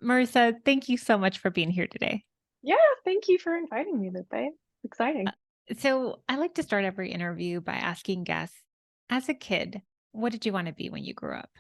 Marissa, thank you so much for being here today. Yeah, thank you for inviting me today. Uh, Exciting. So, I like to start every interview by asking guests, as a kid, what did you want to be when you grew up?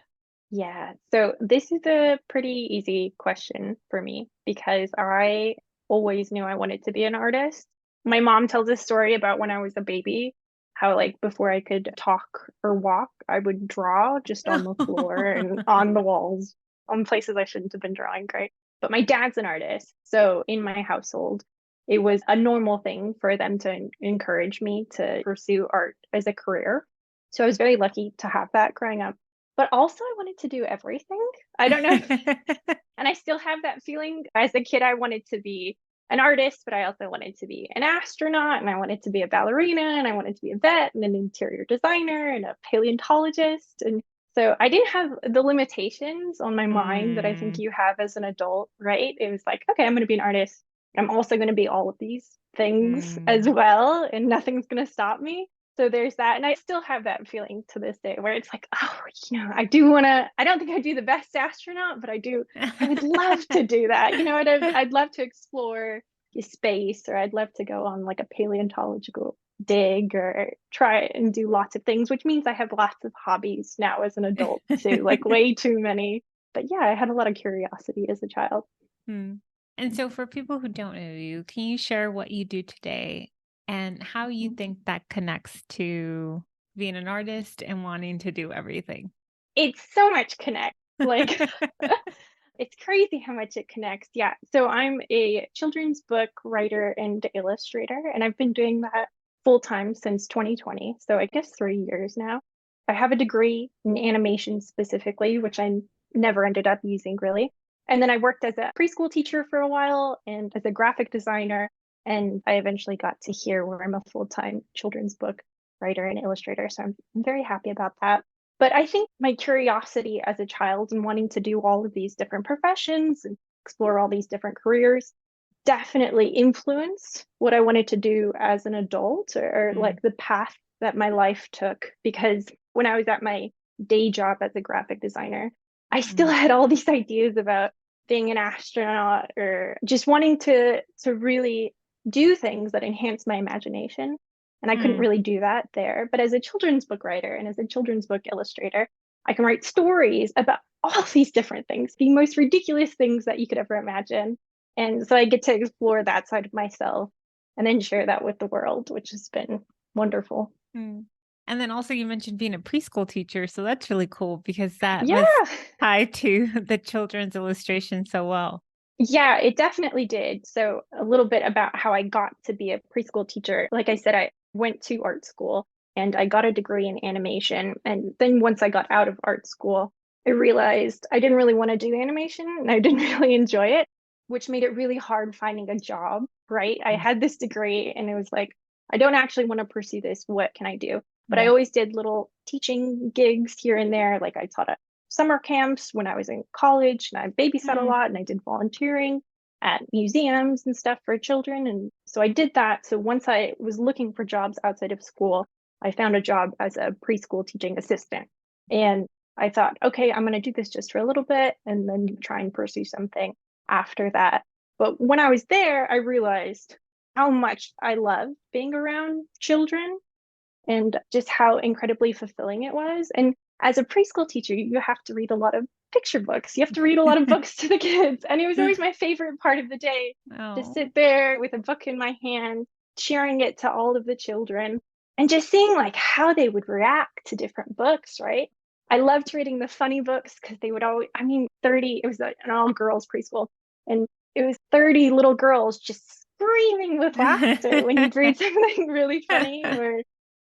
Yeah, so this is a pretty easy question for me because I always knew I wanted to be an artist. My mom tells a story about when I was a baby, how like before I could talk or walk, I would draw just on the floor and on the walls, on places I shouldn't have been drawing, right? But my dad's an artist, so in my household, it was a normal thing for them to encourage me to pursue art as a career. So I was very lucky to have that growing up, but also I wanted to do everything. I don't know. And I still have that feeling. As a kid, I wanted to be an artist, but I also wanted to be an astronaut and I wanted to be a ballerina and I wanted to be a vet and an interior designer and a paleontologist. And so I didn't have the limitations on my mind that I think Mm, you have as an adult, right? It was like, okay, I'm going to be an artist. I'm also going to be all of these things as mm. well, and nothing's going to stop me. So there's that. And I still have that feeling to this day where it's like, oh, I do want to, I don't think I'd do the best astronaut, but I would love to do that. I'd love to explore space, or I'd love to go on like a paleontological dig or try and do lots of things, which means I have lots of hobbies now as an adult too, like way too many. But yeah, I had a lot of curiosity as a child. Hmm. And so, for people who don't know you, can you share what you do today and how you think that connects to being an artist and wanting to do everything? It's so much connect. Like it's crazy how much it connects. Yeah. So I'm a children's book writer and illustrator, and I've been doing that full time since 2020. So I guess 3 years now. I have a degree in animation specifically, which I never ended up using really. And then I worked as a preschool teacher for a while and as a graphic designer. And I eventually got to here where I'm a full time children's book writer and illustrator. So I'm very happy about that. But I think my curiosity as a child and wanting to do all of these different professions and explore all these different careers definitely influenced what I wanted to do as an adult, or Mm, like the path that my life took. Because when I was at my day job as a graphic designer, I still mm, had all these ideas about being an astronaut or just wanting to really do things that enhance my imagination. And I couldn't mm, really do that there. But as a children's book writer and as a children's book illustrator, I can write stories about all these different things, the most ridiculous things that you could ever imagine. And so I get to explore that side of myself and then share that with the world, which has been wonderful. mm. And then also, you mentioned being a preschool teacher. So, that's really cool because that Yeah. must tie to the children's illustration so well. Yeah, it definitely did. So, a little bit about how I got to be a preschool teacher. Like I said, I went to art school and I got a degree in animation. And then once I got out of art school, I realized I didn't really want to do animation and I didn't really enjoy it, which made it really hard finding a job, right? I Mm, had this degree and it was like, I don't actually want to pursue this. What can I do? But I mm, always did little teaching gigs here and there. Like I taught at summer camps when I was in college, and I babysat a mm, lot and I did volunteering at museums and stuff for children. And so I did that. So once I was looking for jobs outside of school, I found a job as a preschool teaching assistant. And I thought, okay, I'm going to do this just for a little bit and then try and pursue something after that. But when I was there, I realized how much I love being around children and just how incredibly fulfilling it was. And as a preschool teacher, you have to read a lot of picture books. You have to read a lot of books to the kids. And it was always my favorite part of the day to Oh. sit there with a book in my hand, sharing it to all of the children and just seeing like how they would react to different books, right? I loved reading the funny books because they would always, I mean, 30, it was an all girls preschool, and it was 30 little girls just screaming with laughter when you'd read something really funny, or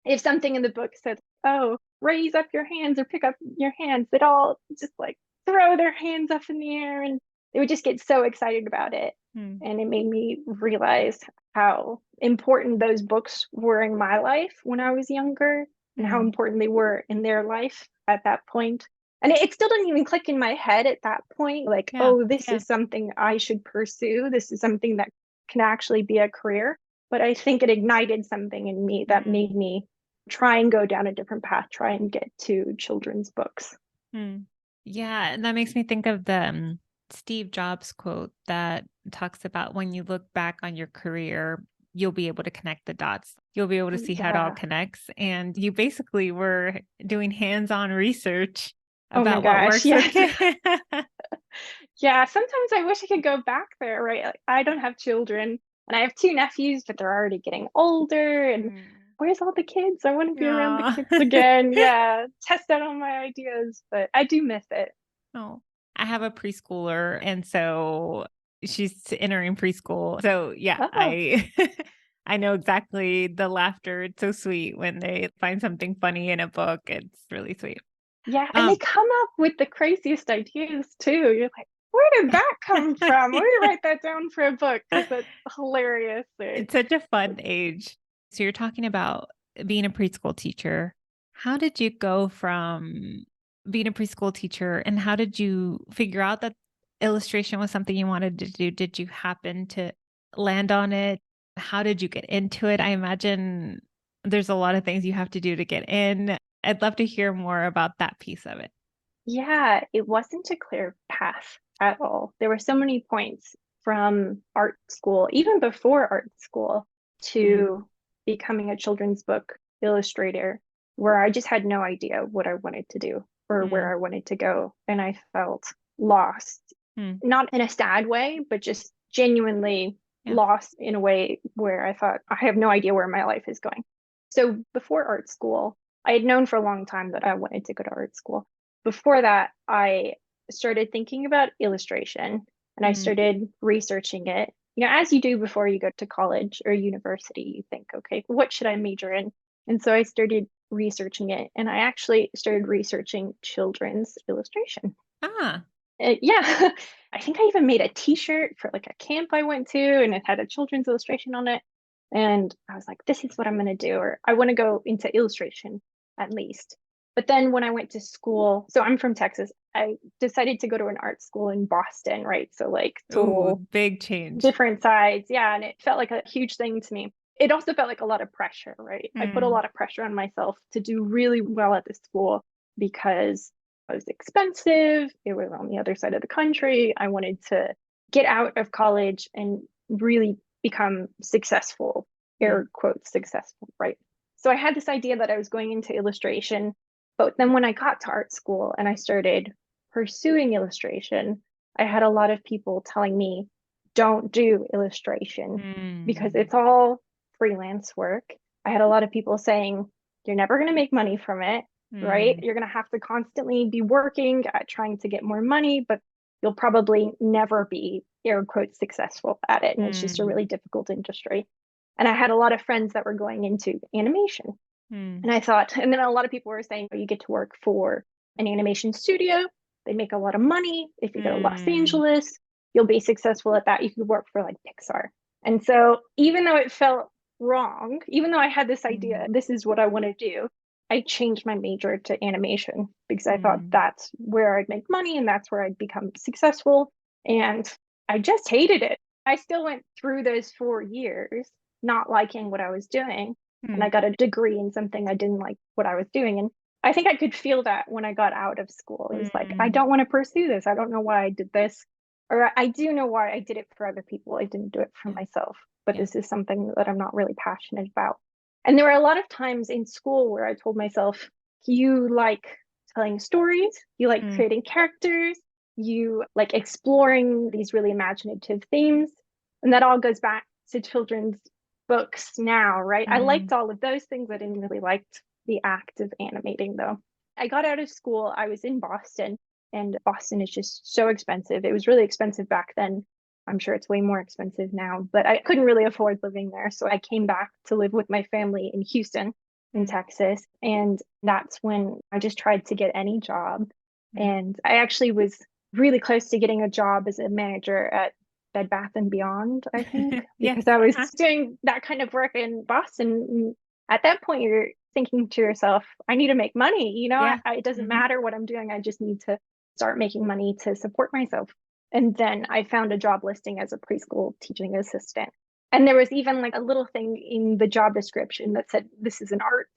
if something in the book said, oh, raise up your hands or pick up your hands, they'd all just like throw their hands up in the air and they would just get so excited about it. Hmm. And it made me realize how important those books were in my life when I was younger and how Mm, important they were in their life at that point. And it still didn't even click in my head at that point, like, yeah, oh, this yeah. is something I should pursue. This is something that can actually be a career. But I think it ignited something in me that Mm, made me try and go down a different path, try and get to children's books. mm. Yeah, and that makes me think of the Steve Jobs quote that talks about when you look back on your career, you'll be able to connect the dots. You'll be able to see how it all Yeah. connects. And you basically were doing hands-on research Oh my about what gosh. works with Yes. kids. Yeah. Sometimes I wish I could go back there, right? Like, I don't have children and I have two nephews, but they're already getting older. And Mm. where's all the kids? I want to be around the Aw. kids again. Yeah. Test out all my ideas, but I do miss it. Oh, I have a preschooler, and so she's entering preschool. So yeah, Oh, I I know exactly the laughter. It's so sweet when they find something funny in a book. It's really sweet. yeah. And they Um, come up with the craziest ideas too. You're like, where did that come from? Let me write that down for a book because that's hilarious. it's such a fun age. So you're talking about being a preschool teacher. How did you go from being a preschool teacher, and how did you figure out that illustration was something you wanted to do? Did you happen to land on it? How did you get into it? I imagine there's a lot of things you have to do to get in. I'd love to hear more about that piece of it. Yeah, it wasn't a clear path at all. There were so many points from art school, even before art school, Mm, to becoming a children's book illustrator, where I just had no idea what I wanted to do or where mm, I wanted to go. And I felt lost, mm. not in a sad way, but just genuinely Yeah. lost in a way where I thought, I have no idea where my life is going. So before art school, I had known for a long time that I wanted to go to art school. Before that, I started thinking about illustration and I Mm, started researching it. You know, as you do before you go to college or university, you think, okay, what should I major in? And so I started researching it and I actually started researching children's illustration. ah. Yeah, I think I even made a t-shirt for like a camp I went to and it had a children's illustration on it. And I was like, this is what I'm going to do, or I want to go into illustration at least. But then when I went to school, so I'm from Texas, I decided to go to an art school in Boston, right? So like Ooh, total big change. different sides. Yeah. And it felt like a huge thing to me. It also felt like a lot of pressure, right? I put a Mm, lot of pressure on myself to do really well at this school because it was expensive. It was on the other side of the country. I wanted to get out of college and really become successful, mm, air quotes, successful, right? So I had this idea that I was going into illustration. But then when I got to art school and I started pursuing illustration, I had a lot of people telling me, don't do illustration because mm, it's all freelance work. I had a lot of people saying, you're never going to make money from it, right? mm, You're going to have to constantly be working at trying to get more money, but you'll probably never be, air quotes, successful at it. And it's just a mm, really difficult industry. And I had a lot of friends that were going into animation. mm, And I thought, and then a lot of people were saying, oh, you get to work for an animation studio. They make a lot of money. If you go to Los mm, Angeles, you'll be successful at that. You could work for like Pixar. And so even though it felt wrong, even though I had this idea, mm, this is what I want to do, I changed my major to animation because I thought mm, that's where I'd make money and that's where I'd become successful. And I just hated it. I still went through those 4 years not liking what I was doing, and I mm, got a degree in something I didn't like what I was doing. And I think I could feel that when I got out of school. It was like, I mm. don't want to pursue this. I don't know why I did this. Or I do know why I did it for other people. I didn't do it for Yeah, myself. But yeah. this is something that I'm not really passionate about. And there were a lot of times in school where I told myself, you like telling stories, you like Mm, creating characters, you like exploring these really imaginative themes. And that all goes back to children's books now, right? I liked mm, all of those things. I didn't really like the act of animating though. I got out of school, I was in Boston, and Boston is just so expensive. It was really expensive back then. I'm sure it's way more expensive now, but I couldn't really afford living there. So I came back to live with my family in Houston, in mm, Texas. And that's when I just tried to get any job. mm. And I actually was really close to getting a job as a manager at Bed Bath and Beyond, I think, Yes. because I was Uh-huh. doing that kind of work in Boston. At that point, you're thinking to yourself, I need to make money. Yeah. It doesn't Hmm. matter what I'm doing. I just need to start making money to support myself. And then I found a job listing as a preschool teaching assistant. And there was even like a little thing in the job description that said, this is an art.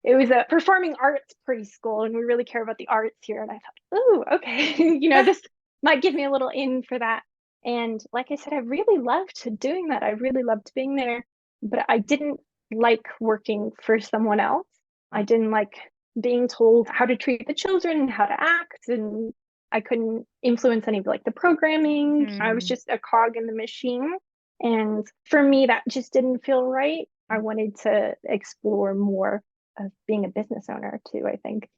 It was a performing arts preschool, and we really care about the arts here. And I thought, oh, okay, this might give me a little in for that. And like I said, I really loved doing that. I really loved being there, but I didn't like working for someone else. I didn't like being told how to treat the children and how to act, and I couldn't influence any of like the programming. I was Hmm. just a cog in the machine. And for me, that just didn't feel right. I wanted to explore more of being a business owner too, I think.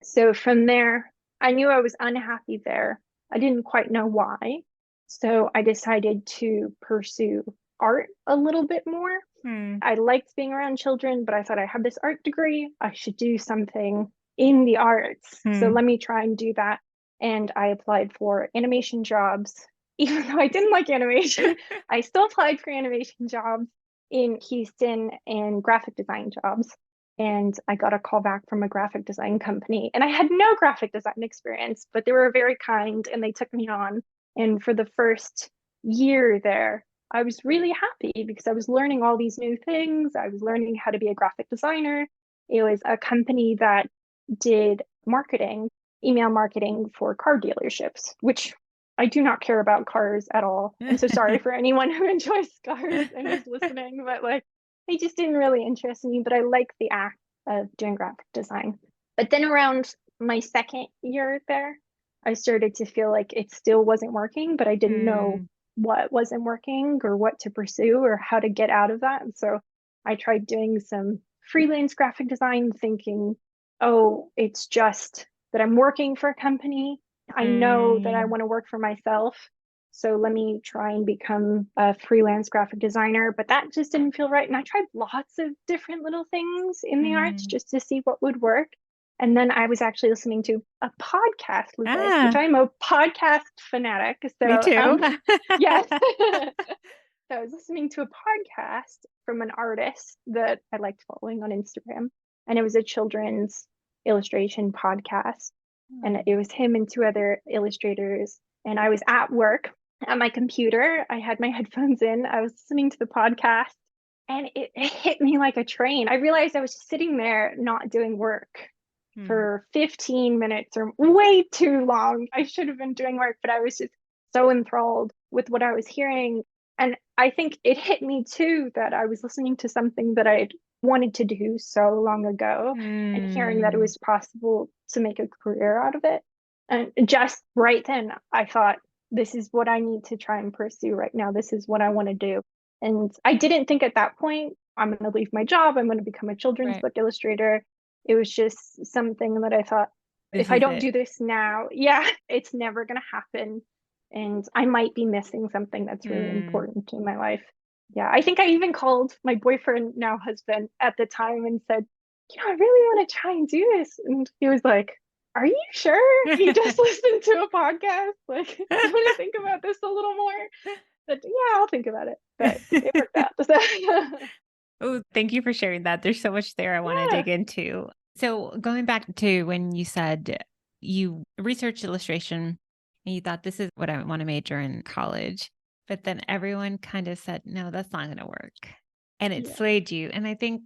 So from there, I knew I was unhappy there. I didn't quite know why. So I decided to pursue art a little bit more. Hmm. I liked being around children, but I thought I have this art degree. I should do something in the arts. So Hmm. let me try and do that. And I applied for animation jobs. Even though I didn't like animation, I still applied for animation jobs in Houston and graphic design jobs. And I got a call back from a graphic design company. And I had no graphic design experience, but they were very kind and they took me on. And for the first year there, I was really happy because I was learning all these new things. I was learning how to be a graphic designer. It was a company that did marketing, email marketing for car dealerships, which I do not care about cars at all. I'm so sorry for anyone who enjoys cars and is listening, but like they just didn't really interest me. But I like the act of doing graphic design. But then around my second year there, I started to feel like it still wasn't working, but I didn't know Hmm. what wasn't working or what to pursue or how to get out of that. And so I tried doing some freelance graphic design, thinking, oh, it's just that I'm working for a company. I know that I Hmm. want to work for myself. So let me try and become a freelance graphic designer. But that just didn't feel right. And I tried lots of different little things in the arts Hmm. just to see what would work. And then I was actually listening to a podcast, Lucas, which Ah, I'm a podcast fanatic. me So, too. yes. So I was listening to a podcast from an artist that I liked following on Instagram, and it was a children's illustration podcast. And it was him and two other illustrators. And I was at work at my computer. I had my headphones in. I was listening to the podcast, and it hit me like a train. I realized I was just sitting there not doing work Hmm. for 15 minutes or way too long. I should have been doing work, but I was just so enthralled with what I was hearing. And I think it hit me too that I was listening to something that I'd wanted to do so long ago and hearing that it Hmm. was possible to make a career out of it. And just right then, I thought, this is what I need to try and pursue right now. This is what I want to do. And I didn't think at that point, I'm going to leave my job. I'm going to become a children's Right. book illustrator. It was just something that I thought, This if I is don't it. do this now, yeah, it's never going to happen. And I might be missing something that's really Hmm. important in my life. Yeah, I think I even called my boyfriend, now husband, at the time and said, I really want to try and do this. And he was like, are you sure you just listened to a podcast? Like, do you want to think about this a little more? But yeah, I'll think about it. But it worked out. So, Oh, thank you for sharing that. There's so much there I want to yeah. dig into. So, going back to when you said you researched illustration and you thought this is what I want to major in college, but then everyone kind of said, no, that's not going to work. And it Yeah. swayed you. And I think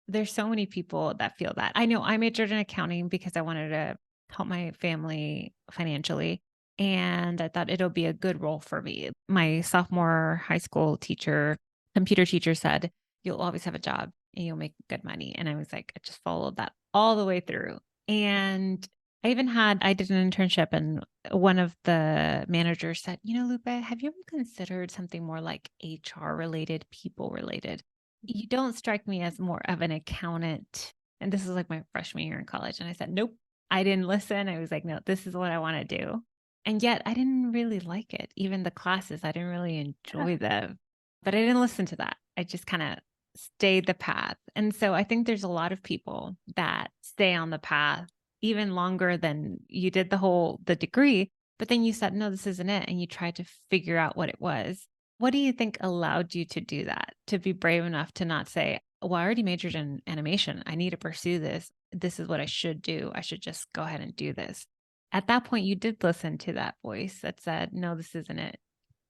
there's so many people that feel that. I know I majored in accounting because I wanted to help my family financially. And I thought it'll be a good role for me. My sophomore high school teacher, computer teacher said, you'll always have a job and you'll make good money. And I was like, I just followed that all the way through. And I did an internship and one of the managers said, Lupe, have you ever considered something more like HR related, people related? You don't strike me as more of an accountant. And this is like my freshman year in college. And I said, nope, I didn't listen. I was like, no, this is what I want to do. And yet I didn't really like it. Even the classes, I didn't really enjoy them, but I didn't listen to that. I just kind of stayed the path. And so I think there's a lot of people that stay on the path even longer than you did the degree, but then you said, no, this isn't it. And you tried to figure out what it was. What do you think allowed you to do that? To be brave enough to not say, well, I already majored in animation. I need to pursue this. This is what I should do. I should just go ahead and do this. At that point, you did listen to that voice that said, no, this isn't it.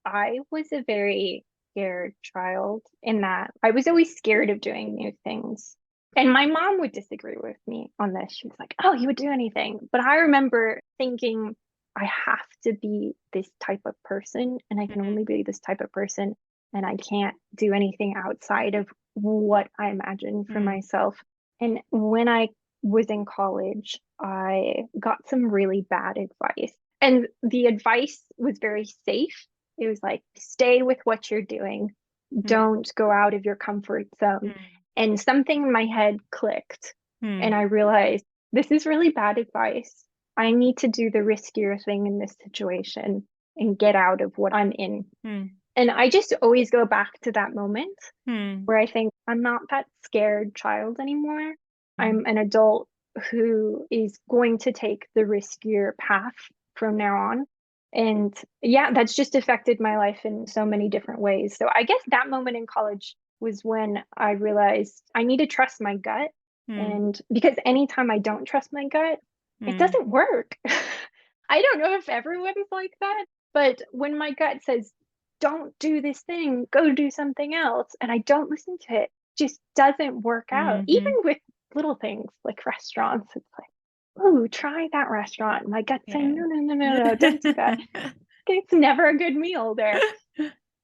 I was a very scared child in that I was always scared of doing new things. And my mom would disagree with me on this. She was like, oh, you would do anything. But I remember thinking, I have to be this type of person and I can only be this type of person and I can't do anything outside of what I imagine for Mm. myself. And when I was in college, I got some really bad advice. And the advice was very safe. It was like, stay with what you're doing. Mm. Don't go out of your comfort zone. Mm. And something in my head clicked. And Mm. I realized this is really bad advice. I need to do the riskier thing in this situation and get out of what I'm in. Mm. And I just always go back to that moment Mm. where I think I'm not that scared child anymore. Mm. I'm an adult who is going to take the riskier path from now on. And yeah, that's just affected my life in so many different ways. So I guess that moment in college was when I realized I need to trust my gut. Mm. And because anytime I don't trust my gut, it Mm. doesn't work. I don't know if everyone is like that, but when my gut says, don't do this thing, go do something else, and I don't listen to it, just doesn't work out. Even Mhm. with little things like restaurants, it's like, ooh, try that restaurant. My gut's saying, Yeah. no, no, no, no, no, don't do that. It's never a good meal there.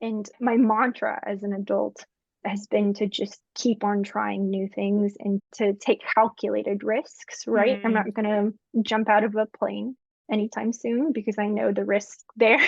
And my mantra as an adult has been to just keep on trying new things and to take calculated risks, right? I'm Mm. not going to jump out of a plane anytime soon because I know the risk there.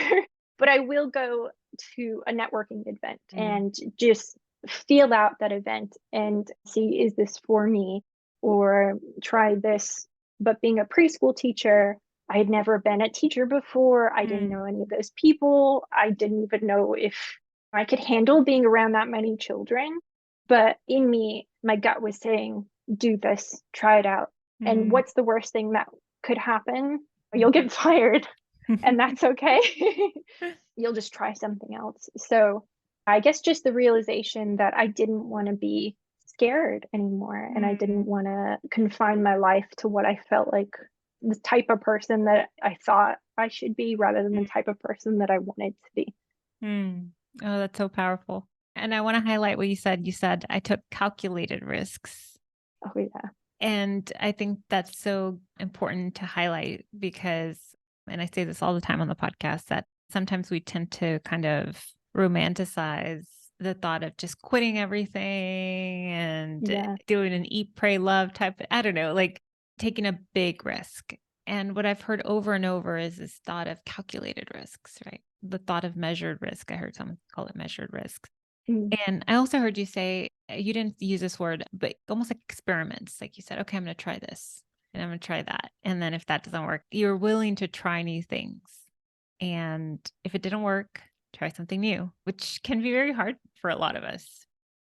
But I will go to a networking event Mm. and just feel out that event and see, is this for me, or try this. But being a preschool teacher, I had never been a teacher before. I didn't Mm. know any of those people. I didn't even know if I could handle being around that many children. But in me, my gut was saying, do this, try it out. And Mm. what's the worst thing that could happen? You'll get fired, and that's okay. You'll just try something else. So I guess just the realization that I didn't want to be scared anymore and I didn't Mm. want to confine my life to what I felt like the type of person that I thought I should be rather than the type of person that I wanted to be. Mm. Oh, that's so powerful. And I want to highlight what you said. You said, I took calculated risks. Oh yeah. And I think that's so important to highlight because, and I say this all the time on the podcast, that sometimes we tend to kind of romanticize the thought of just quitting everything and Yeah. doing an eat, pray, love type. I don't know, like taking a big risk. And what I've heard over and over is this thought of calculated risks, right? The thought of measured risk. I heard someone call it measured risks. Mm. And I also heard you say, you didn't use this word, but almost like experiments. Like you said, okay, I'm going to try this and I'm going to try that. And then if that doesn't work, you're willing to try new things. And if it didn't work, try something new, which can be very hard for a lot of us.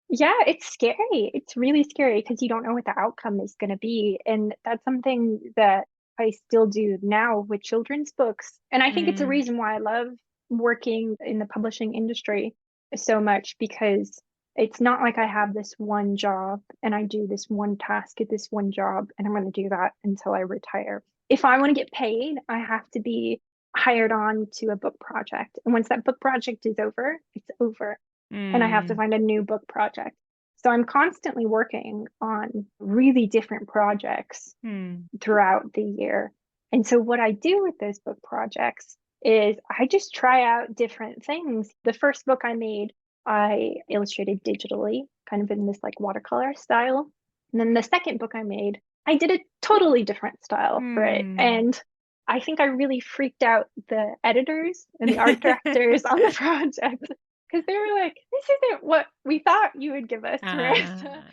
Yeah, it's scary. It's really scary because you don't know what the outcome is going to be. And that's something that I still do now with children's books. And I think it's a Mm. reason why I love working in the publishing industry so much because it's not like I have this one job and I do this one task at this one job and I'm going to do that until I retire. If I want to get paid, I have to be hired on to a book project. And once that book project is over, it's over and I have to Mm. find a new book project. So I'm constantly working on really different projects Mm. throughout the year. And so what I do with those book projects is I just try out different things. The first book I made, I illustrated digitally, kind of in this like watercolor style. And then the second book I made, I did a totally different style for it. Mm. And I think I really freaked out the editors and the art directors on the project because they were like, this isn't what we thought you would give us, Marissa. Ah.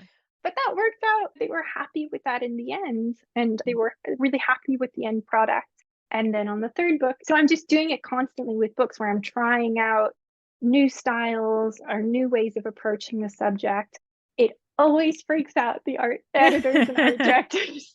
But that worked out. They were happy with that in the end, and they were really happy with the end product. And then on the third book, so I'm just doing it constantly with books where I'm trying out new styles or new ways of approaching the subject. It always freaks out the art editors and art directors.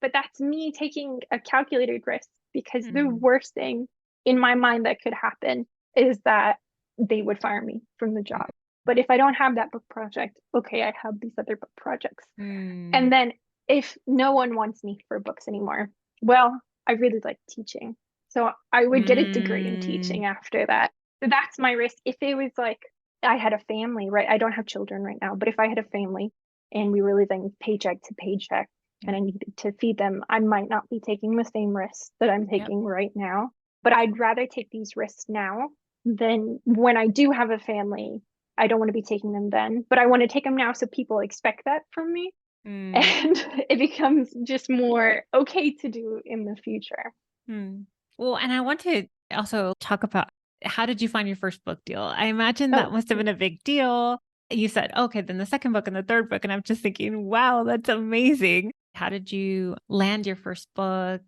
But that's me taking a calculated risk because the Mm. worst thing in my mind that could happen is that they would fire me from the job. But if I don't have that book project, okay, I have these other book projects. Mm. And then if no one wants me for books anymore, well, I really like teaching. So I would get a degree in Mm. teaching after that. So that's my risk. If it was like I had a family, right? I don't have children right now, but if I had a family and we were living paycheck to paycheck, and I needed to feed them, I might not be taking the same risks that I'm Yep. taking right now. But I'd rather take these risks now than when I do have a family. I don't want to be taking them then, but I want to take them now so people expect that from me. Mm. And it becomes just more okay to do in the future. Mm. Well, and I want to also talk about, how did you find your first book deal? I imagine that Oh, must have been a big deal. You said, okay, then the second book and the third book. And I'm just thinking, wow, that's amazing. How did you land your first book?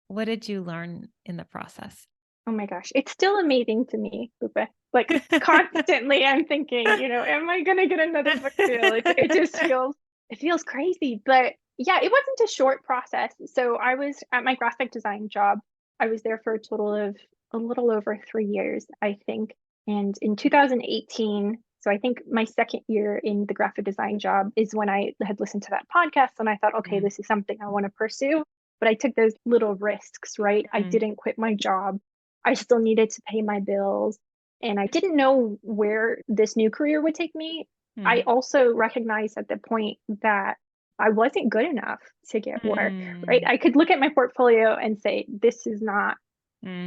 What did you learn in the process? oh my gosh, it's still amazing to me, Lupe. Like constantly I'm thinking, am I gonna get another book deal? It just feels crazy. But yeah, it wasn't a short process. So I was at my graphic design job. I was there for a total of a little over 3 years, I think. And in 2018, so I think my second year in the graphic design job is when I had listened to that podcast and I thought, okay, Mm. this is something I want to pursue. But I took those little risks, right? I Mm. didn't quit my job. I still needed to pay my bills. And I didn't know where this new career would take me. I Mm. also recognized at the point that I wasn't good enough to get work, right? Mm. I could look at my portfolio and say, this is not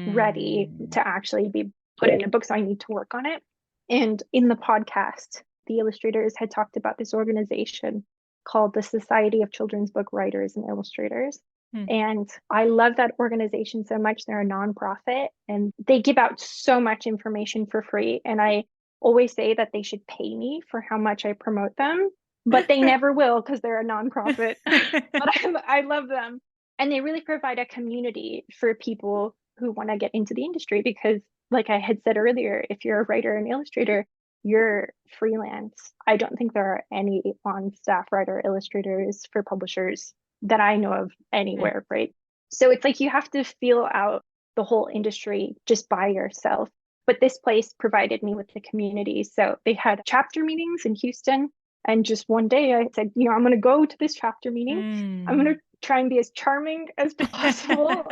ready Mm. to actually be put in a book, so I need to work on it. And in the podcast, the illustrators had talked about this organization called the Society of Children's Book Writers and Illustrators. Mm. And I love that organization so much. They're a nonprofit and they give out so much information for free. And I always say that they should pay me for how much I promote them, but they never will because they're a nonprofit. But I love them. And they really provide a community for people who want to get into the industry because, like I had said earlier, if you're a writer and illustrator, you're freelance. I don't think there are any on staff writer illustrators for publishers that I know of Mm. anywhere, right? So it's like you have to feel out the whole industry just by yourself. But this place provided me with the community. So they had chapter meetings in Houston. And just one day I said, I'm going to go to this chapter meeting. I'm going Mm. to try and be as charming as possible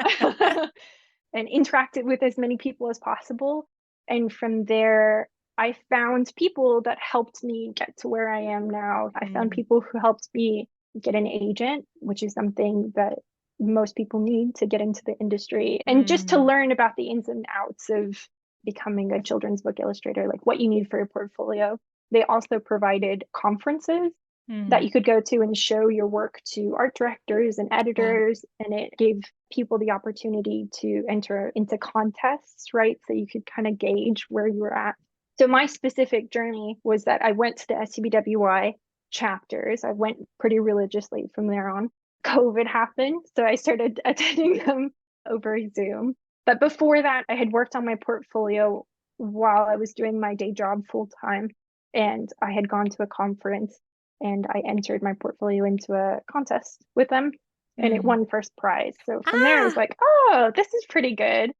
and interact with as many people as possible. And from there, I found people that helped me get to where I am now. I found Mm. people who helped me get an agent, which is something that most people need to get into the industry and just to Mm. learn about the ins and outs of becoming a children's book illustrator, like what you need for your portfolio. They also provided conferences that Mm. you could go to and show your work to art directors and Wow. editors. And it gave people the opportunity to enter into contests, right? So you could kind of gauge where you were at. So my specific journey was that I went to the SCBWI chapters. I went pretty religiously from there on. COVID happened, so I started attending them over Zoom. But before that, I had worked on my portfolio while I was doing my day job full time. And I had gone to a conference and I entered my portfolio into a contest with them and it Mm. won first prize. So from there, I was Ah. like, oh, this is pretty good.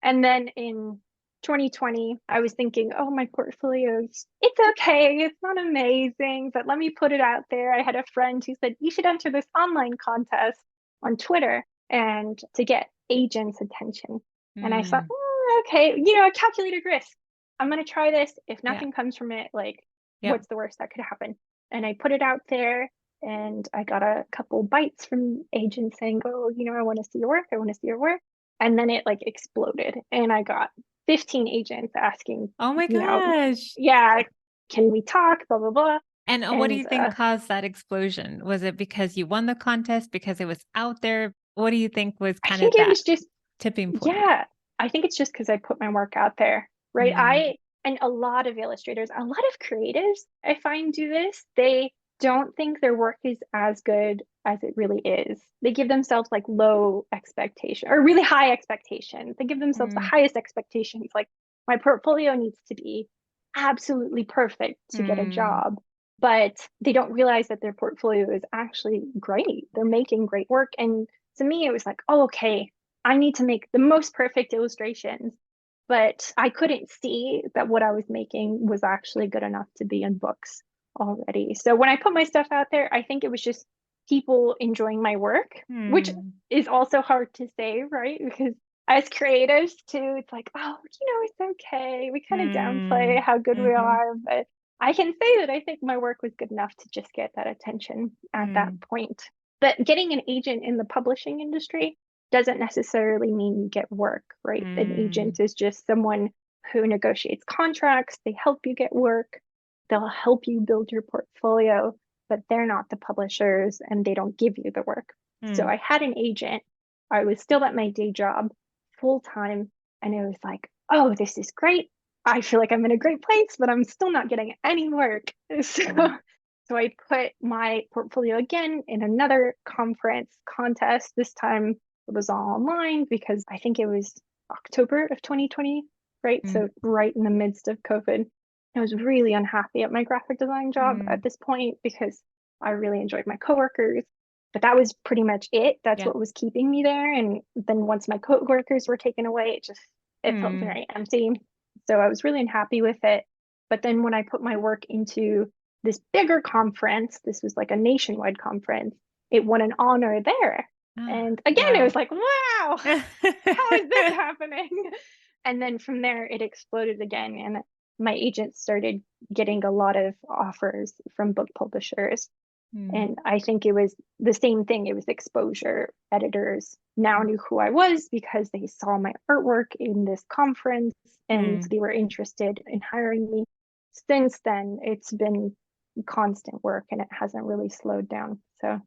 And then in 2020, I was thinking, oh, my portfolio's, it's okay. It's not amazing, but let me put it out there. I had a friend who said, you should enter this online contest on Twitter and to get agents' attention. And I thought, Mm. okay, a calculated risk. I'm going to try this. If Yeah. nothing comes from it, like, Yep. what's the worst that could happen? And I put it out there and I got a couple bites from agents saying, oh, I want to see your work. I want to see your work. And then it like exploded. And I got 15 agents asking, Oh my you know, gosh. yeah, can we talk? Blah, blah, blah. And what do And you think caused that explosion? Was it because you won the contest, because it was out there? What do you think was I kind of think it that was just, tipping point? yeah, I think it's just because I put my work out there, right? Mm. And a lot of illustrators, a lot of creatives I find do this. They don't think their work is as good as it really is. They give themselves like low expectation or really high expectations. They give themselves the Mm. highest expectations. Like my portfolio needs to be absolutely perfect to get a Mm. job. But they don't realize that their portfolio is actually great. They're making great work. And to me, it was like, oh, okay, I need to make the most perfect illustrations. But I couldn't see that what I was making was actually good enough to be in books already. So when I put my stuff out there, I think it was just people enjoying my work, which Mm. is also hard to say, right? Because as creatives too, it's like, oh, it's okay. We kind of downplay Mm. how good we Mm-hmm. are, but I can say that I think my work was good enough to just get that attention at that Mm. point. But getting an agent in the publishing industry doesn't necessarily mean you get work, right? An agent is just someone who negotiates contracts, they help you get work, they'll help you build your portfolio, but they're not the publishers and they don't give you the work. So I had an agent. I was still at my day job full time, and it was like, oh, this is great. I feel like I'm in a great place, but I'm still not getting any work. So I put my portfolio again in another conference contest. This time it was all online because I think it was October of 2020, right? So right in the midst of COVID. I was really unhappy at my graphic design job at this point because I really enjoyed my coworkers, but that was pretty much it. That's what was keeping me there. And then once my coworkers were taken away, it felt very empty. So I was really unhappy with it. But then when I put my work into this bigger conference, this was like a nationwide conference, it won an honor there. And again, it was like, wow, how is this happening? And then from there, it exploded again. And my agent started getting a lot of offers from book publishers. And I think it was the same thing. It was exposure. Editors now knew who I was because they saw my artwork in this conference and they were interested in hiring me. Since then, it's been constant work and it hasn't really slowed down. So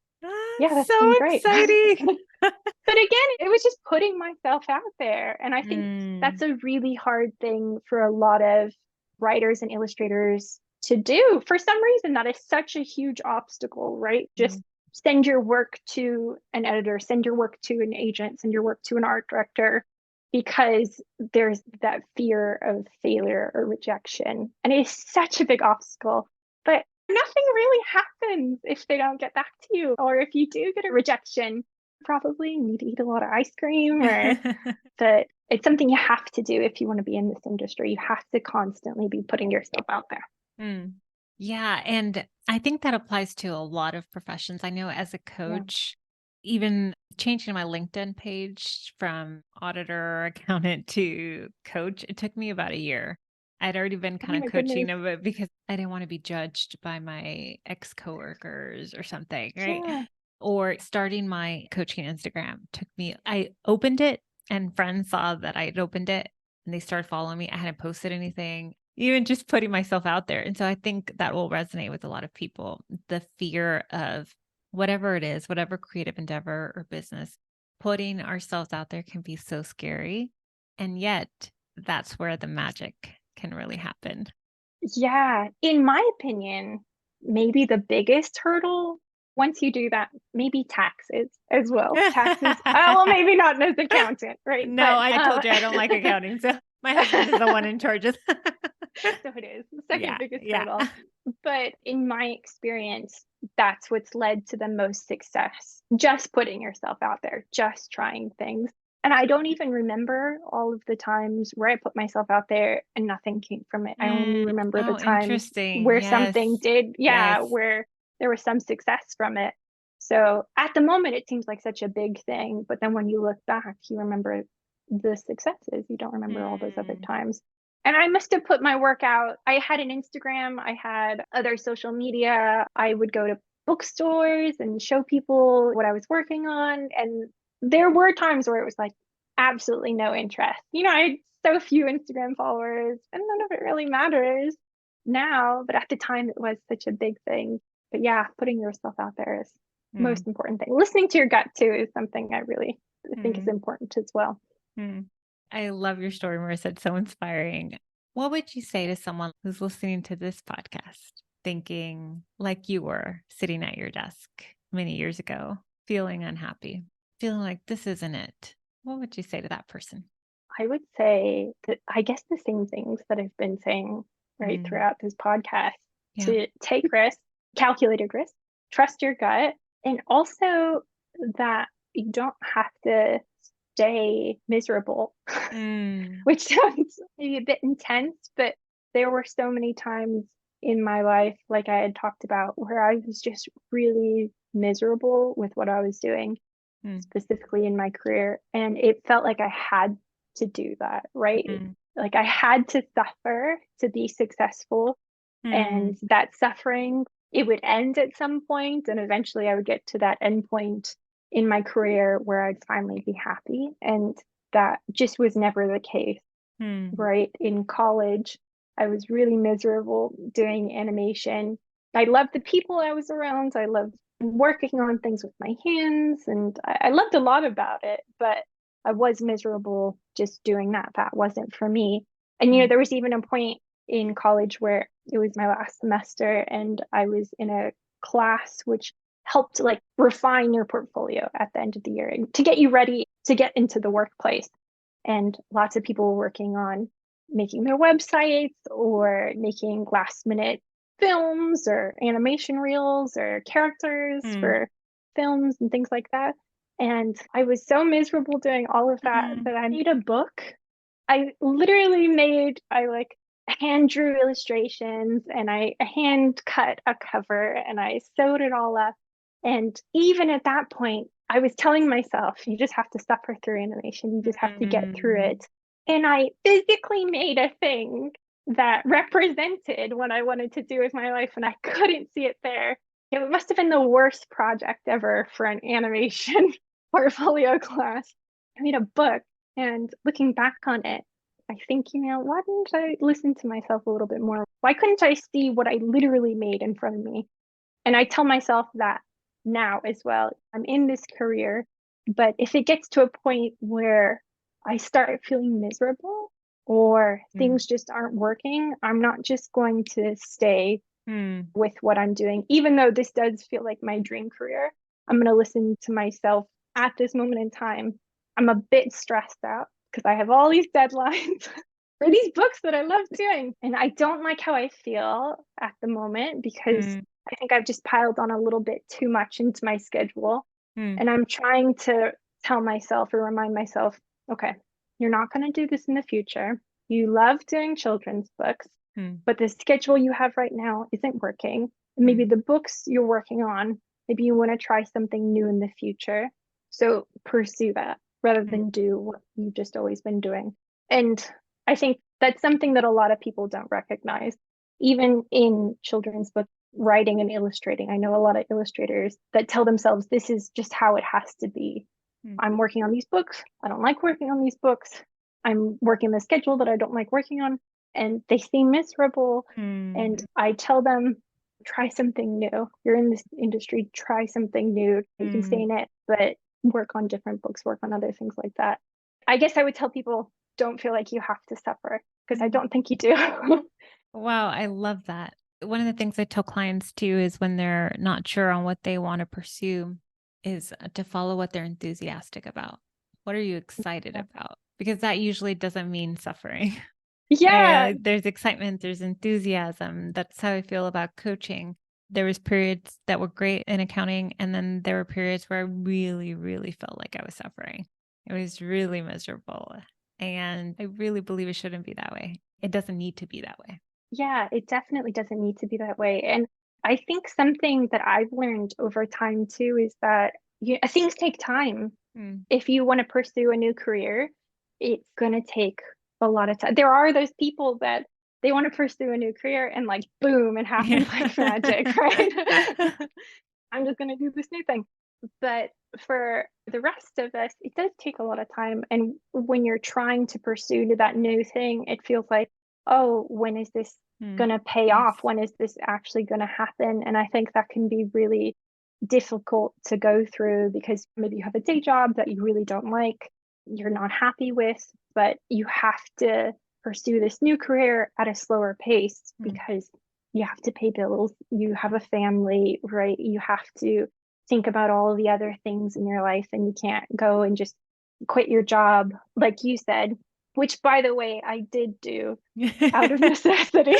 yeah, that's so been great. exciting. But again, it was just putting myself out there. And I think that's a really hard thing for a lot of writers and illustrators to do. For some reason, that is such a huge obstacle, right? Just send your work to an editor, send your work to an agent, send your work to an art director, because there's that fear of failure or rejection. And it's such a big obstacle. But nothing really happens if they don't get back to you. Or if you do get a rejection, probably need to eat a lot of ice cream, but it's something you have to do if you want to be in this industry. You have to constantly be putting yourself out there. Yeah. And I think that applies to a lot of professions. I know as a coach, even changing my LinkedIn page from auditor, accountant to coach, it took me about a year. I'd already been kind of coaching them, but because I didn't want to be judged by my ex-coworkers or something, right? Yeah. Or starting my coaching Instagram I opened it and friends saw that I had opened it and they started following me. I hadn't posted anything, even just putting myself out there. And so I think that will resonate with a lot of people. The fear of whatever it is, whatever creative endeavor or business, putting ourselves out there can be so scary. And yet that's where the magic can really happen. Yeah. In my opinion, maybe the biggest hurdle once you do that, maybe taxes as well. Taxes. Well, maybe not as accountant, right? No, but, I told you I don't like accounting. So my husband is the one in charge of So it is the second biggest hurdle. But in my experience, that's what's led to the most success. Just putting yourself out there, just trying things. And I don't even remember all of the times where I put myself out there and nothing came from it. I only remember the times where something did, where there was some success from it. So at the moment, it seems like such a big thing. But then when you look back, you remember the successes. You don't remember all those other times. And I must have put my work out. I had an Instagram, I had other social media. I would go to bookstores and show people what I was working on. And there were times where it was like absolutely no interest. I had so few Instagram followers and none of it really matters now. But at the time, it was such a big thing. But yeah, putting yourself out there is the most important thing. Listening to your gut too is something I really think is important as well. I love your story, Marissa. It's so inspiring. What would you say to someone who's listening to this podcast, thinking like you were sitting at your desk many years ago, feeling unhappy, feeling like this isn't it? What would you say to that person? I would say that I guess the same things that I've been saying right throughout this podcast, to take risks, calculated risk, trust your gut, and also that you don't have to stay miserable, which sounds maybe a bit intense, but there were so many times in my life, like I had talked about, where I was just really miserable with what I was doing, specifically in my career. And it felt like I had to do that, right? Like I had to suffer to be successful. And that suffering it would end at some point, and eventually I would get to that end point in my career where I'd finally be happy. And that just was never the case, Hmm. right? In college, I was really miserable doing animation. I loved the people I was around. I loved working on things with my hands, and I loved a lot about it, but I was miserable just doing that. That wasn't for me. And, Hmm. there was even a point in college where it was my last semester and I was in a class which helped like refine your portfolio at the end of the year and to get you ready to get into the workplace. And lots of people were working on making their websites or making last minute films or animation reels or characters Hmm. for films and things like that. And I was so miserable doing all of that Hmm. that I made a book. I literally I like hand drew illustrations and I hand cut a cover and I sewed it all up. And even at that point, I was telling myself, you just have to suffer through animation. You just have to get through Hmm. it. And I physically made a thing that represented what I wanted to do with my life, and I couldn't see it there. It must have been the worst project ever for an animation portfolio class. I made a book, and looking back on it, I think, why didn't I listen to myself a little bit more? Why couldn't I see what I literally made in front of me? And I tell myself that now as well. I'm in this career, but if it gets to a point where I start feeling miserable or Hmm. things just aren't working, I'm not just going to stay Hmm. with what I'm doing, even though this does feel like my dream career. I'm going to listen to myself at this moment in time. I'm a bit stressed out because I have all these deadlines for these books that I love doing. And I don't like how I feel at the moment because Hmm. I think I've just piled on a little bit too much into my schedule. Hmm. And I'm trying to tell myself or remind myself, okay, you're not going to do this in the future. You love doing children's books, Hmm. but the schedule you have right now isn't working. Hmm. Maybe the books you're working on, maybe you want to try something new in the future. So pursue that rather Hmm. than do what you've just always been doing. And I think that's something that a lot of people don't recognize. Even in children's book writing and illustrating, I know a lot of illustrators that tell themselves this is just how it has to be. Hmm. I'm working on these books. I don't like working on these books. I'm working the schedule that I don't like working on, and they seem miserable. And Hmm. I tell them, try something new. You're in this industry, try something new. You can stay Hmm. in it, but work on different books, work on other things like that. I guess I would tell people, don't feel like you have to suffer because I Hmm. don't think you do. Wow, I love that. One of the things I tell clients too is when they're not sure on what they want to pursue is to follow what they're enthusiastic about. What are you excited about? Because that usually doesn't mean suffering. Yeah, There's excitement, there's enthusiasm. That's how I feel about coaching. There was periods that were great in accounting, and then there were periods where I really, really felt like I was suffering. It was really miserable. And I really believe it shouldn't be that way. It doesn't need to be that way. yeah, it definitely doesn't need to be that way. And I think something that I've learned over time too is that things take time. Mm. If you want to pursue a new career, it's going to take a lot of time. There are those people that they want to pursue a new career and like boom, it Yeah. happens like magic, right? I'm just going to do this new thing. But for the rest of us, it does take a lot of time. And when you're trying to pursue that new thing, it feels like, oh, when is this Mm. going to pay Yes. off? When is this actually going to happen? And I think that can be really difficult to go through because maybe you have a day job that you really don't like, you're not happy with, but you have to pursue this new career at a slower pace Mm. because you have to pay bills, you have a family, right? You have to think about all the other things in your life and you can't go and just quit your job like you said, which by the way, I did do out of necessity.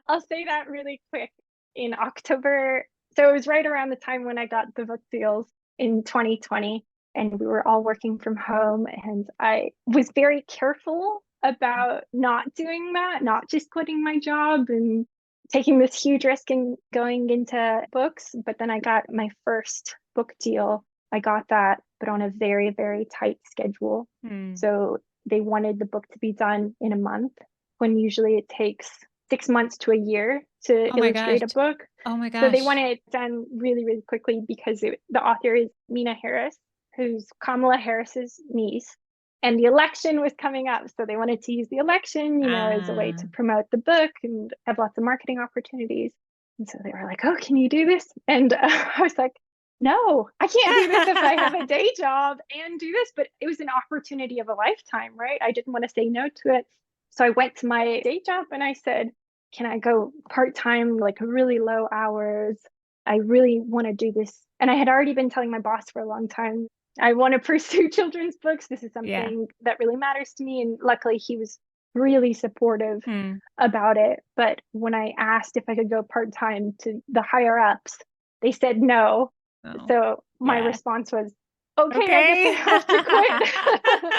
I'll say that really quick. In October, so it was right around the time when I got the book deals in 2020, and we were all working from home. And I was very careful about not doing that, not just quitting my job and taking this huge risk and going into books. But then I got my first book deal. I got that, but on a very, very tight schedule. Mm. So they wanted the book to be done in a month when usually it takes 6 months to a year to Oh my gosh. illustrate a book. Oh my So they gosh. want it done really, really quickly because the author is Meena Harris, who's Kamala Harris's niece. And the election was coming up. So they wanted to use the election, as a way Uh, to promote the book and have lots of marketing opportunities. And so they were like, oh, can you do this? And I was like, no, I can't do this if I have a day job and do this. But it was an opportunity of a lifetime, right? I didn't want to say no to it. So I went to my day job and I said, can I go part time, like really low hours? I really want to do this. And I had already been telling my boss for a long time, I want to pursue children's books. This is yeah. something that really matters to me. And luckily, he was really supportive Hmm. about it. But when I asked if I could go part time to the higher ups, they said no. Oh, So my yeah. response was, okay, I guess I Okay. have to quit.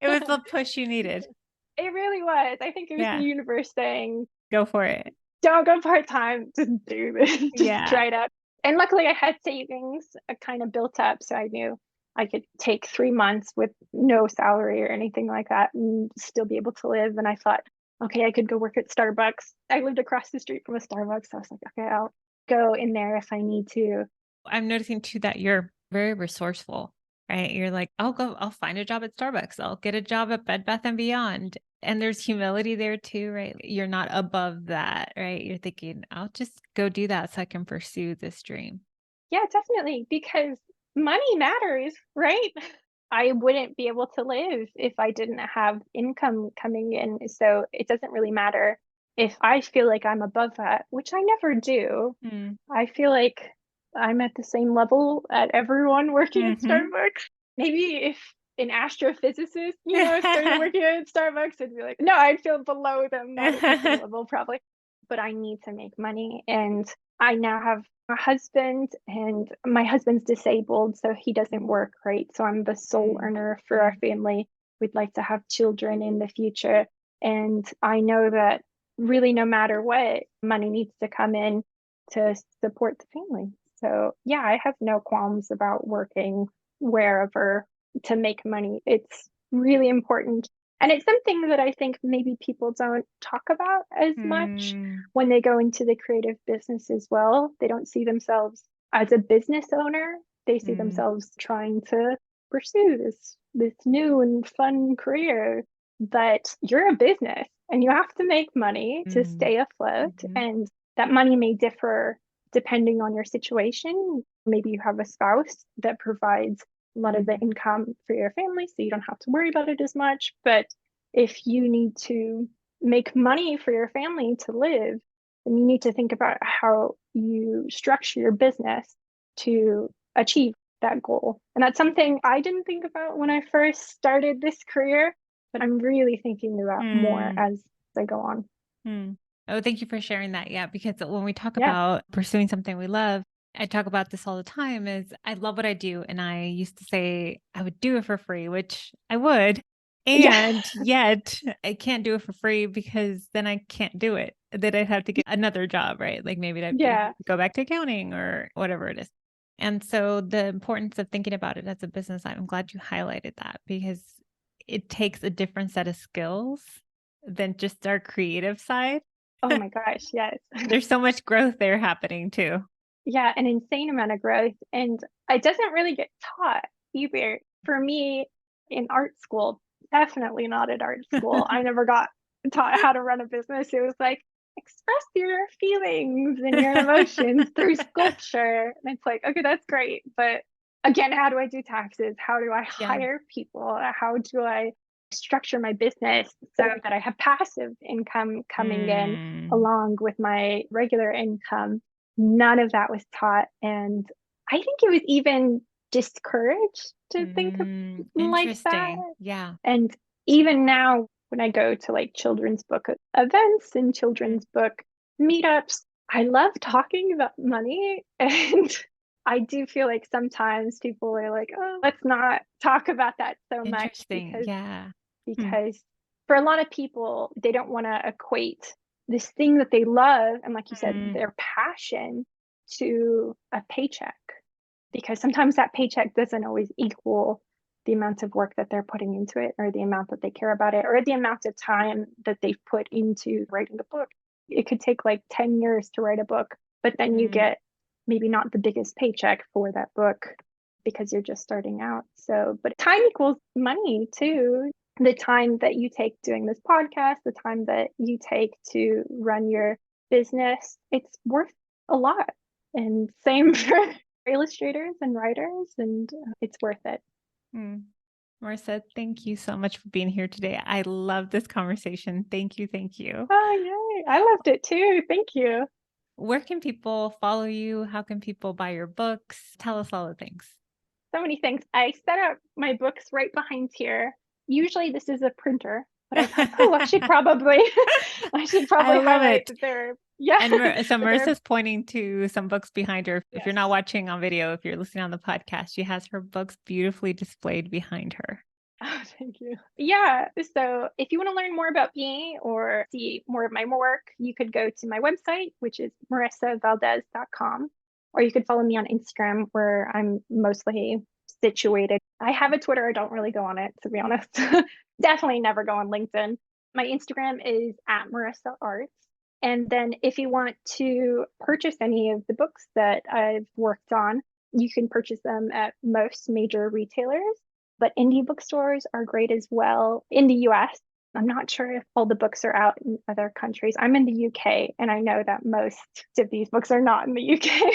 It was the push you needed. It really was. I think it was the Yeah. universe saying, Go for it. don't go part time, just do this, just Yeah. try it out. And luckily, I had savings kind of built up. So I knew I could take 3 months with no salary or anything like that and still be able to live. And I thought, okay, I could go work at Starbucks. I lived across the street from a Starbucks. So I was like, okay, I'll go in there if I need to. I'm noticing too that you're very resourceful, right? You're like, I'll find a job at Starbucks. I'll get a job at Bed Bath and Beyond. And there's humility there too, right? You're not above that, right? You're thinking, I'll just go do that so I can pursue this dream. Yeah, definitely. Because money matters, right? I wouldn't be able to live if I didn't have income coming in. So it doesn't really matter if I feel like I'm above that, which I never do. Mm. I feel like I'm at the same level at everyone working at Hmm. Starbucks. Maybe if an astrophysicist, started working at Starbucks, it'd be like, no, I'd feel below them, not at the same level, probably. But I need to make money. And I now have a husband, and my husband's disabled, so he doesn't work, right? So I'm the sole Mm. earner for our family. We'd like to have children in the future. And I know that really, no matter what, money needs to come in to support the family. So, yeah, I have no qualms about working wherever to make money. It's really important. And it's something that I think maybe people don't talk about as much Mm. when they go into the creative business as well. They don't see themselves as a business owner. They see Mm. themselves trying to pursue this new and fun career. But you're a business and you have to make money to Mm. stay afloat. Mhm. And that money may differ depending on your situation. Maybe you have a spouse that provides a lot of the Mhm. income for your family, so you don't have to worry about it as much. But if you need to make money for your family to live, then you need to think about how you structure your business to achieve that goal. And that's something I didn't think about when I first started this career, but I'm really thinking about more Mm. as I go on. Mm. Oh, thank you for sharing that. Yeah, because when we talk Yeah. about pursuing something we love, I talk about this all the time is I love what I do. And I used to say I would do it for free, which I would. Yeah. And yet I can't do it for free because then I can't do it. Then I'd have to get another job, right? Like maybe I'd Yeah. go back to accounting or whatever it is. And so the importance of thinking about it as a business, I'm glad you highlighted that because it takes a different set of skills than just our creative side. Oh my gosh, yes. There's so much growth there happening too. Yeah, an insane amount of growth. And it doesn't really get taught either. For me, in art school, definitely not at art school. I never got taught how to run a business. It was like, express your feelings and your emotions through sculpture. And it's like, okay, that's great. But again, how do I do taxes? How do I Yeah. hire people? How do I structure my business so that I have passive income coming in Mm. along with my regular income? None of that was taught. And I think it was even discouraged to think of like that. Interesting. Yeah. And even now, when I go to like children's book events and Mm. children's book meetups, I love talking about money. And I do feel like sometimes people are like, oh, let's not talk about that so much Interesting. Yeah. Hmm. because for a lot of people, they don't want to equate this thing that they love and, like you said, Mm. their passion to a paycheck, because sometimes that paycheck doesn't always equal the amount of work that they're putting into it or the amount that they care about it or the amount of time that they've put into writing the book. It could take like 10 years to write a book, but then you Mm. get maybe not the biggest paycheck for that book because you're just starting out. So, but time equals money too. The time that you take doing this podcast, the time that you take to run your business, it's worth a lot. And same for illustrators and writers, and it's worth it. Mm. Marissa, thank you so much for being here today. I love this conversation. Thank you. Thank you. Oh, yay. I loved it too. Thank you. Where can people follow you? How can people buy your books? Tell us all the things. So many things. I set up my books right behind here. Usually this is a printer, but I thought, oh, I should probably I love highlight it. that they're, yeah. And so that they're, Marissa's pointing to some books behind her. If you're not yes. watching on video, if you're listening on the podcast, she has her books beautifully displayed behind her. Oh, thank you. Yeah. So if you want to learn more about me or see more of my work, you could go to my website, which is marissavaldez.com, or you could follow me on Instagram where I'm mostly situated. I have a Twitter. I don't really go on it, to be honest. Definitely never go on LinkedIn. My Instagram is at Marissa Arts. And then if you want to purchase any of the books that I've worked on, you can purchase them at most major retailers, but indie bookstores are great as well in the US. I'm not sure if all the books are out in other countries. I'm in the UK, and I know that most of these books are not in the UK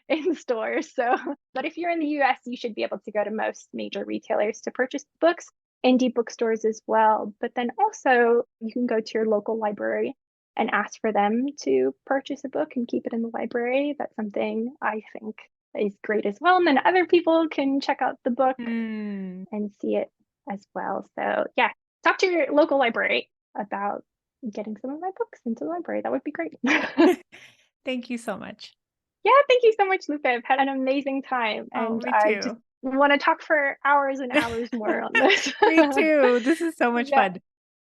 in stores. So, but if you're in the US, you should be able to go to most major retailers to purchase books, indie bookstores as well. But then also, you can go to your local library and ask for them to purchase a book and keep it in the library. That's something I think is great as well. And then other people can check out the book Mm. and see it as well. So yeah, talk to your local library about getting some of my books into the library. That would be great. Thank you so much. Yeah, thank you so much, Luca. I've had an amazing time, Oh, and me I just too. want to talk for hours and hours more on this. Me too. This is so much Yeah. fun.